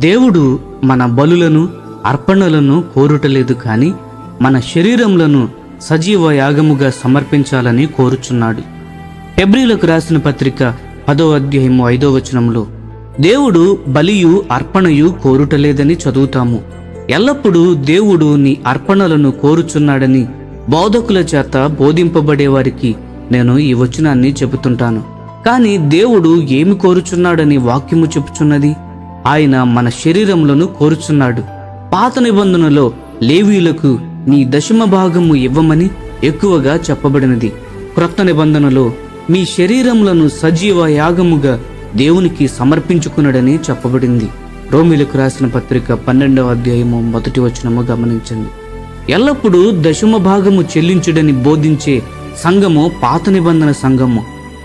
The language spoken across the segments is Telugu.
దేవుడు మన బలులను అర్పణలను కోరుటలేదు కానీ మన శరీరములను సజీవ యాగముగా సమర్పించాలని కోరుచున్నాడు. హెబ్రీలకు రాసిన పత్రిక 10వ అధ్యాయము 5వ వచనంలో దేవుడు బలియు అర్పణయు కోరుటలేదని చదువుతాము. ఎల్లప్పుడూ దేవుడు నీ అర్పణలను కోరుచున్నాడని బోధకుల చేత బోధింపబడేవారికి నేను ఈ వచనాన్ని చెబుతుంటాను. కానీ దేవుడు ఏమి కోరుచున్నాడని వాక్యము చెప్పుచున్నది? ఆయన మన శరీరములను కోరుచున్నాడు. పాత నిబంధనలో లేవీయులకు నీ దశమ భాగము ఇవ్వమని ఎక్కువగా చెప్పబడినది. క్రొత్త నిబంధనలో మీ శరీరములను సజీవ యాగముగా దేవునికి సమర్పించుకున్నాడని చెప్పబడింది. రోమీలకు రాసిన పత్రిక 12వ అధ్యాయము 1వ వచనము గమనించండి. ఎల్లప్పుడూ దశమ భాగము చెల్లించుడని బోధించే సంఘము పాత నిబంధన సంఘము.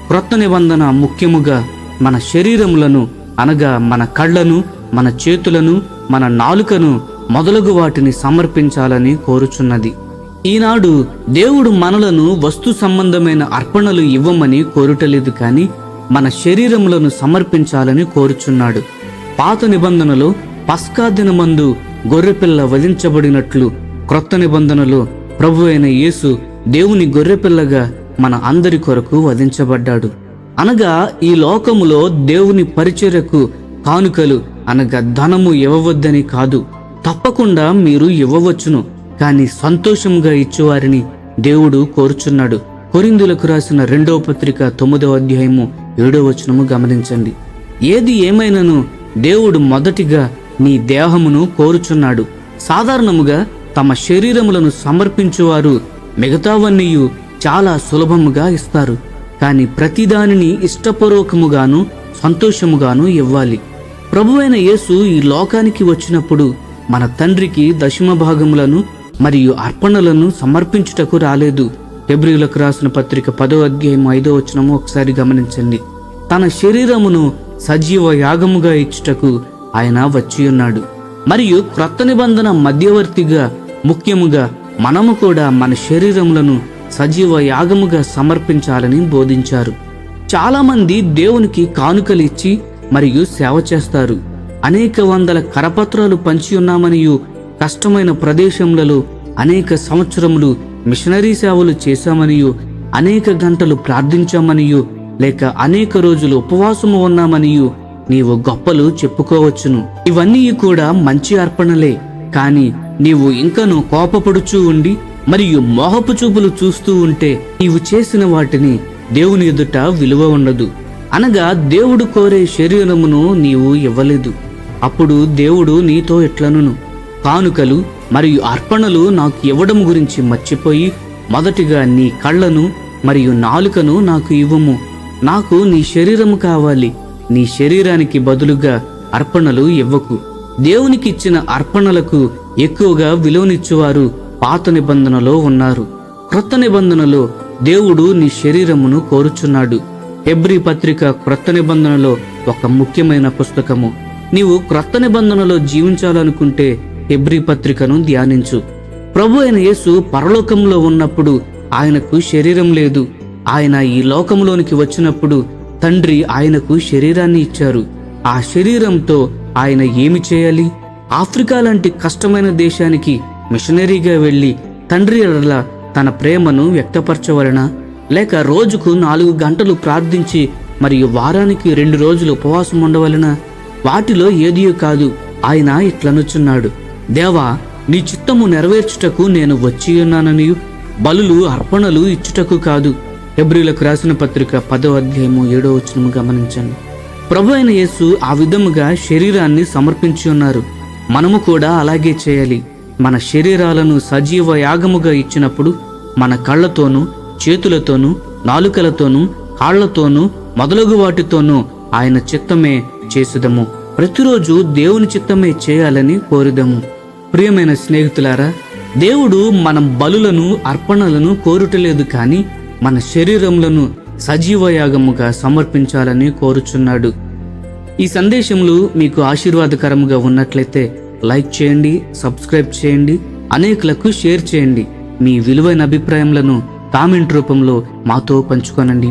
క్రొత్త నిబంధన ముఖ్యముగా మన శరీరములను అనగా మన కళ్ళను, మన చేతులను, మన నాలుకను మొదలగు వాటిని సమర్పించాలని కోరుచున్నది. ఈనాడు దేవుడు మనలను వస్తు సంబంధమైన అర్పణలు ఇవ్వమని కోరుటలేదు కానీ మన శరీరములను సమర్పించాలని కోరుచున్నాడు. పాత నిబంధనలో పస్కా దినమందు గొర్రెపిల్ల వధించబడినట్లు క్రొత్త నిబంధనలో ప్రభు అయిన యేసు దేవుని గొర్రెపిల్లగా మన అందరి కొరకు వధించబడ్డాడు. అనగా ఈ లోకములో దేవుని పరిచర్యకు కానుకలు అనగా ధనము ఇవ్వవద్దని కాదు, తప్పకుండా మీరు ఇవ్వవచ్చును, కానీ సంతోషంగా ఇచ్చేవారిని దేవుడు కోరుచున్నాడు. కొరింథీయులకు రాసిన 2వ పత్రిక 9వ అధ్యాయము 7వ వచనము గమనించండి. ఏది ఏమైనను దేవుడు మొదటిగా నీ దేహమును కోరుచున్నాడు. సాధారణముగా తమ శరీరములను సమర్పించువారు మిగతావన్నీ చాలా సులభముగా ఇస్తారు, కానీ ప్రతిదానిని ఇష్టపూర్వకముగాను సంతోషముగాను ఇవ్వాలి. ప్రభువైన యేసు ఈ లోకానికి వచ్చినప్పుడు మన తండ్రికి దశమ భాగములను మరియు అర్పణలను సమర్పించుటకు రాలేదు. హెబ్రీయులకు రాసిన పత్రిక 10వ అధ్యాయం 5వ వచనము ఒకసారి గమనించండి. తన శరీరమును సజీవ యాగముగా ఇచ్చుటకు ఆయన వచ్చి ఉన్నాడు. మరియు క్రొత్త నిబంధన మధ్యవర్తిగా ముఖ్యముగా మనము కూడా మన శరీరములను సజీవ యాగముగా సమర్పించాలని బోధించారు. చాలామంది దేవునికి కానుకలు ఇచ్చి మరియు సేవ చేస్తారు. అనేక వందల కరపత్రాలు పంచి ఉన్నామనియు, కష్టమైన ప్రదేశములలో అనేక సంవత్సరములు మిషనరీ సేవలు చేశామనియు, అనేక గంటలు ప్రార్థించామనియు, లేక అనేక రోజులు ఉపవాసము ఉన్నామనియు నీవు గొప్పలు చెప్పుకోవచ్చును. ఇవన్నీ కూడా మంచి అర్పణలే. కానీ నీవు ఇంకనూ కోపపడుచూ ఉండి మరియు మోహపు చూపులు చూస్తూ ఉంటే నీవు చేసిన వాటిని దేవుని ఎదుట విలువ ఉండదు. అనగా దేవుడు కోరే శరీరమును నీవు ఇవ్వలేదు. అప్పుడు దేవుడు నీతో ఎట్లనును, కానుకలు మరియు అర్పణలు నాకు ఇవ్వడం గురించి మర్చిపోయి మొదటిగా నీ కళ్ళను మరియు నాలుకను నాకు ఇవ్వము. నాకు నీ శరీరము కావాలి. నీ శరీరానికి బదులుగా అర్పణలు ఇవ్వకు. దేవునికి ఇచ్చిన అర్పణలకు ఎక్కువగా విలువనిచ్చువారు పాత నిబంధనలో ఉన్నారు. క్రొత్త నిబంధనలో దేవుడు నీ శరీరమును కోరుచున్నాడు. హెబ్రీ పత్రిక క్రొత్త నిబంధనలో ఒక ముఖ్యమైన పుస్తకము. నీవు క్రొత్త నిబంధనలో జీవించాలనుకుంటే హెబ్రీ పత్రికను ధ్యానించు. ప్రభు అయిన యేసు పరలోకంలో ఉన్నప్పుడు ఆయనకు శరీరం లేదు. ఆయన ఈ లోకంలోనికి వచ్చినప్పుడు తండ్రి ఆయనకు శరీరాన్ని ఇచ్చారు. ఆ శరీరంతో ఆయన ఏమి చేయాలి? ఆఫ్రికా లాంటి కష్టమైన దేశానికి మిషనరీగా వెళ్లి తండ్రి ఎడల తన ప్రేమను వ్యక్తపరచవలనా? లేక రోజుకు 4 గంటలు ప్రార్థించి మరియు వారానికి 2 రోజులు ఉపవాసం ఉండవలనా? వాటిలో ఏదియో కాదు. ఆయన ఇట్లనుచున్నాడు, దేవా, నీ చిత్తము నెరవేర్చుటకు నేను వచ్చి ఉన్నాననియు, బలులు అర్పణలు ఇచ్చుటకు కాదు. హెబ్రీయులకు రాసిన పత్రిక 10వ అధ్యాయము 7వ వచనము గమనించండి. ప్రభు అయిన యేసు ఆ విధముగా శరీరాన్ని సమర్పించి ఉన్నారు. మనము కూడా అలాగే చేయాలి. మన శరీరాలను సజీవ యాగముగా ఇచ్చినప్పుడు మన కళ్ళతోనూ, చేతులతోనూ, నాలుకలతోనూ, కాళ్లతోనూ మొదలగు వాటితోనూ ఆయన చిత్తమే చేసుదము. ప్రతిరోజు దేవుని చిత్తమే చేయాలని కోరుదము. ప్రియమైన స్నేహితులారా, దేవుడు మనం బలులను అర్పణలను కోరుటలేదు కానీ మన శరీరములను సజీవ యాగముగా సమర్పించాలని కోరుచున్నాడు. ఈ సందేశములు మీకు ఆశీర్వాదకరముగా ఉన్నట్లయితే లైక్ చేయండి, సబ్స్క్రైబ్ చేయండి, అనేకులకు షేర్ చేయండి. మీ విలువైన అభిప్రాయములను కామెంట్ రూపంలో మాతో పంచుకోనండి.